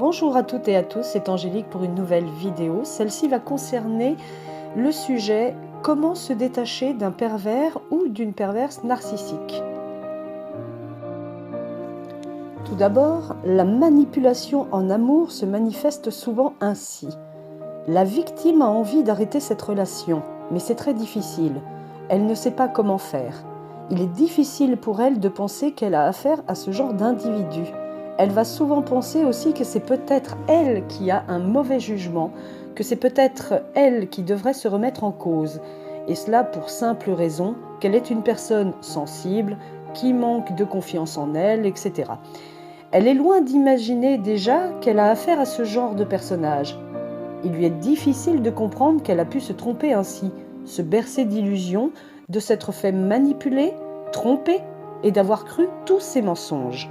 Bonjour à toutes et à tous, c'est Angélique pour une nouvelle vidéo. Celle-ci va concerner le sujet « Comment se détacher d'un pervers ou d'une perverse narcissique ?» Tout d'abord, la manipulation en amour se manifeste souvent ainsi. La victime a envie d'arrêter cette relation, mais c'est très difficile. Elle ne sait pas comment faire. Il est difficile pour elle de penser qu'elle a affaire à ce genre d'individu. Elle va souvent penser aussi que c'est peut-être elle qui a un mauvais jugement, que c'est peut-être elle qui devrait se remettre en cause. Et cela pour simple raison qu'elle est une personne sensible, qui manque de confiance en elle, etc. Elle est loin d'imaginer déjà qu'elle a affaire à ce genre de personnage. Il lui est difficile de comprendre qu'elle a pu se tromper ainsi, se bercer d'illusions, de s'être fait manipuler, tromper et d'avoir cru tous ses mensonges.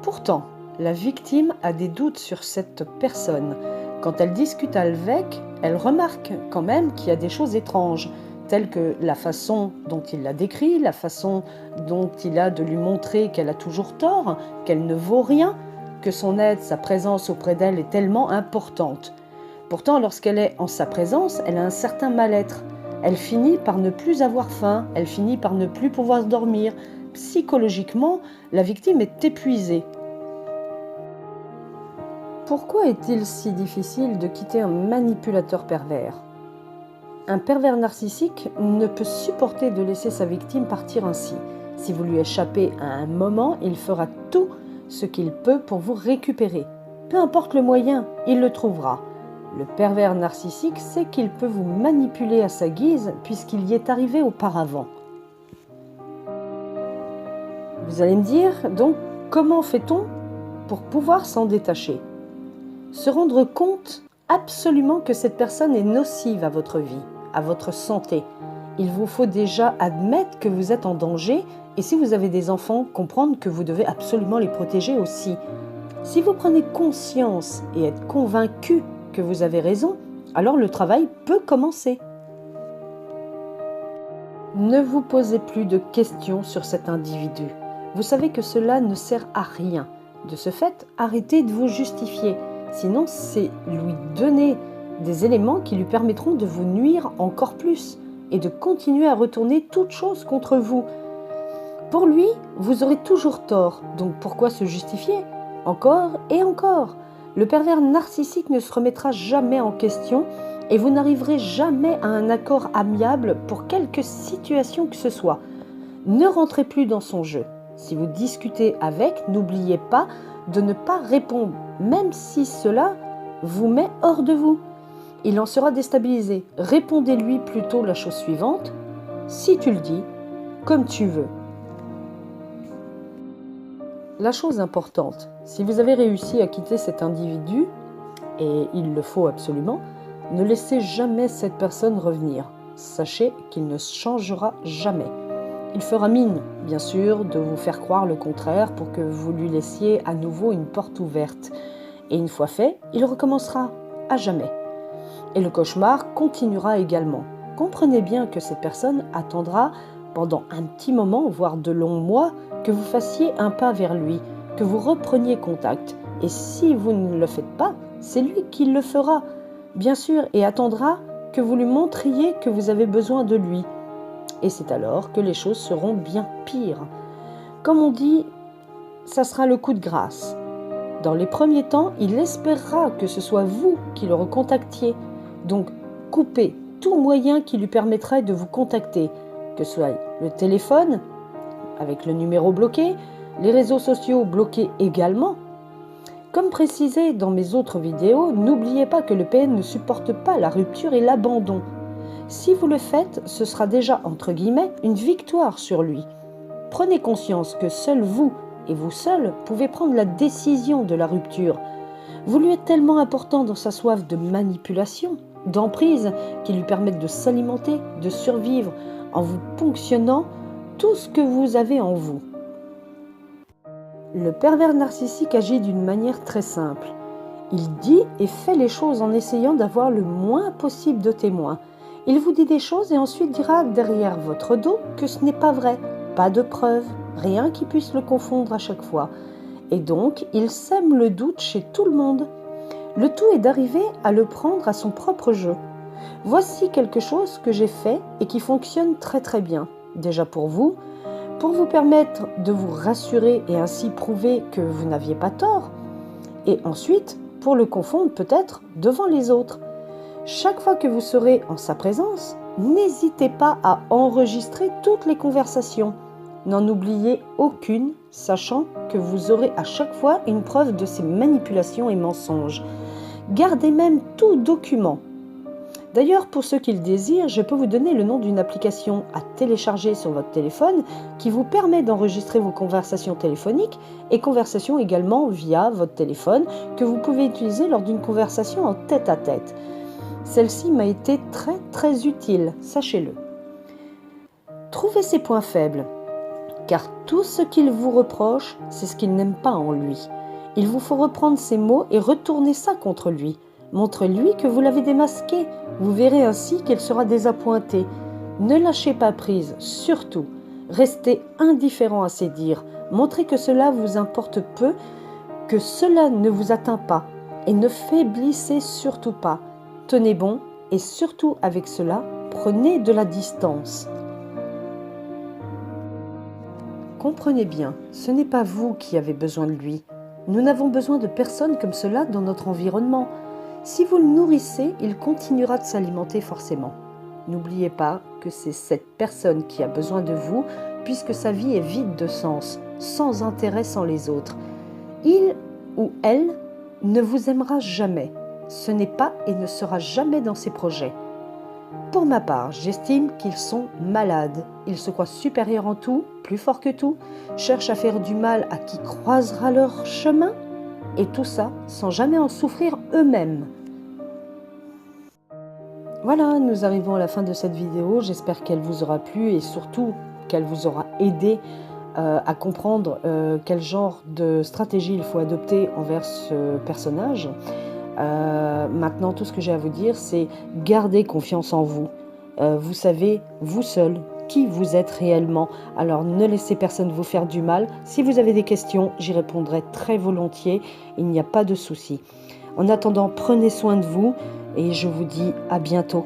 Pourtant, la victime a des doutes sur cette personne. Quand elle discute avec, elle remarque quand même qu'il y a des choses étranges, telles que la façon dont il la décrit, la façon dont il a de lui montrer qu'elle a toujours tort, qu'elle ne vaut rien, que son aide, sa présence auprès d'elle est tellement importante. Pourtant, lorsqu'elle est en sa présence, elle a un certain mal-être. Elle finit par ne plus avoir faim, elle finit par ne plus pouvoir dormir. Psychologiquement, la victime est épuisée. Pourquoi est-il si difficile de quitter un manipulateur pervers ? Un pervers narcissique ne peut supporter de laisser sa victime partir ainsi. Si vous lui échappez à un moment, il fera tout ce qu'il peut pour vous récupérer. Peu importe le moyen, il le trouvera. Le pervers narcissique sait qu'il peut vous manipuler à sa guise puisqu'il y est arrivé auparavant. Vous allez me dire, donc, comment fait-on pour pouvoir s'en détacher ? Se rendre compte absolument que cette personne est nocive à votre vie, à votre santé. Il vous faut déjà admettre que vous êtes en danger et si vous avez des enfants, comprendre que vous devez absolument les protéger aussi. Si vous prenez conscience et êtes convaincu que vous avez raison, alors le travail peut commencer. Ne vous posez plus de questions sur cet individu. Vous savez que cela ne sert à rien. De ce fait, arrêtez de vous justifier. Sinon, c'est lui donner des éléments qui lui permettront de vous nuire encore plus et de continuer à retourner toute chose contre vous. Pour lui, vous aurez toujours tort, donc pourquoi se justifier ? Encore et encore. Le pervers narcissique ne se remettra jamais en question et vous n'arriverez jamais à un accord amiable pour quelque situation que ce soit. Ne rentrez plus dans son jeu. Si vous discutez avec, n'oubliez pas de ne pas répondre, même si cela vous met hors de vous. Il en sera déstabilisé. Répondez-lui plutôt la chose suivante. Si tu le dis, comme tu veux. La chose importante, si vous avez réussi à quitter cet individu, et il le faut absolument, ne laissez jamais cette personne revenir. Sachez qu'il ne changera jamais. Il fera mine, bien sûr, de vous faire croire le contraire pour que vous lui laissiez à nouveau une porte ouverte. Et une fois fait, il recommencera à jamais. Et le cauchemar continuera également. Comprenez bien que cette personne attendra pendant un petit moment, voire de longs mois, que vous fassiez un pas vers lui, que vous repreniez contact. Et si vous ne le faites pas, c'est lui qui le fera, bien sûr, et attendra que vous lui montriez que vous avez besoin de lui. Et c'est alors que les choses seront bien pires. Comme on dit, ça sera le coup de grâce. Dans les premiers temps, il espérera que ce soit vous qui le recontactiez. Donc, coupez tout moyen qui lui permettrait de vous contacter, que ce soit le téléphone, avec le numéro bloqué, les réseaux sociaux bloqués également. Comme précisé dans mes autres vidéos, n'oubliez pas que le PN ne supporte pas la rupture et l'abandon. Si vous le faites, ce sera déjà, entre guillemets, une victoire sur lui. Prenez conscience que seul vous, et vous seul, pouvez prendre la décision de la rupture. Vous lui êtes tellement important dans sa soif de manipulation, d'emprise, qui lui permettent de s'alimenter, de survivre, en vous ponctionnant tout ce que vous avez en vous. Le pervers narcissique agit d'une manière très simple. Il dit et fait les choses en essayant d'avoir le moins possible de témoins. Il vous dit des choses et ensuite dira derrière votre dos que ce n'est pas vrai, pas de preuves, rien qui puisse le confondre à chaque fois. Et donc, il sème le doute chez tout le monde. Le tout est d'arriver à le prendre à son propre jeu. Voici quelque chose que j'ai fait et qui fonctionne très très bien. Déjà pour vous permettre de vous rassurer et ainsi prouver que vous n'aviez pas tort. Et ensuite, pour le confondre peut-être devant les autres. Chaque fois que vous serez en sa présence, n'hésitez pas à enregistrer toutes les conversations. N'en oubliez aucune, sachant que vous aurez à chaque fois une preuve de ces manipulations et mensonges. Gardez même tout document. D'ailleurs, pour ceux qui le désirent, je peux vous donner le nom d'une application à télécharger sur votre téléphone qui vous permet d'enregistrer vos conversations téléphoniques et conversations également via votre téléphone que vous pouvez utiliser lors d'une conversation en tête-à-tête. Celle-ci m'a été très très utile, sachez-le. Trouvez ses points faibles, car tout ce qu'il vous reproche, c'est ce qu'il n'aime pas en lui. Il vous faut reprendre ces mots et retourner ça contre lui. Montre-lui que vous l'avez démasqué. Vous verrez ainsi qu'il sera désappointé. Ne lâchez pas prise, surtout. Restez indifférent à ses dires. Montrez que cela vous importe peu, que cela ne vous atteint pas. Et ne faiblissez surtout pas. Tenez bon et surtout avec cela, prenez de la distance. Comprenez bien, ce n'est pas vous qui avez besoin de lui. Nous n'avons besoin de personne comme cela dans notre environnement. Si vous le nourrissez, il continuera de s'alimenter forcément. N'oubliez pas que c'est cette personne qui a besoin de vous, puisque sa vie est vide de sens, sans intérêt sans les autres. Il ou elle ne vous aimera jamais. Ce n'est pas et ne sera jamais dans ses projets. Pour ma part, j'estime qu'ils sont malades. Ils se croient supérieurs en tout, plus forts que tout, cherchent à faire du mal à qui croisera leur chemin, et tout ça sans jamais en souffrir eux-mêmes. Voilà, nous arrivons à la fin de cette vidéo. J'espère qu'elle vous aura plu et surtout qu'elle vous aura aidé à comprendre quel genre de stratégie il faut adopter envers ce personnage. Maintenant, tout ce que j'ai à vous dire, c'est gardez confiance en vous. Vous savez, vous seul, qui vous êtes réellement. Alors ne laissez personne vous faire du mal. Si vous avez des questions, j'y répondrai très volontiers. Il n'y a pas de souci. En attendant, prenez soin de vous et je vous dis à bientôt.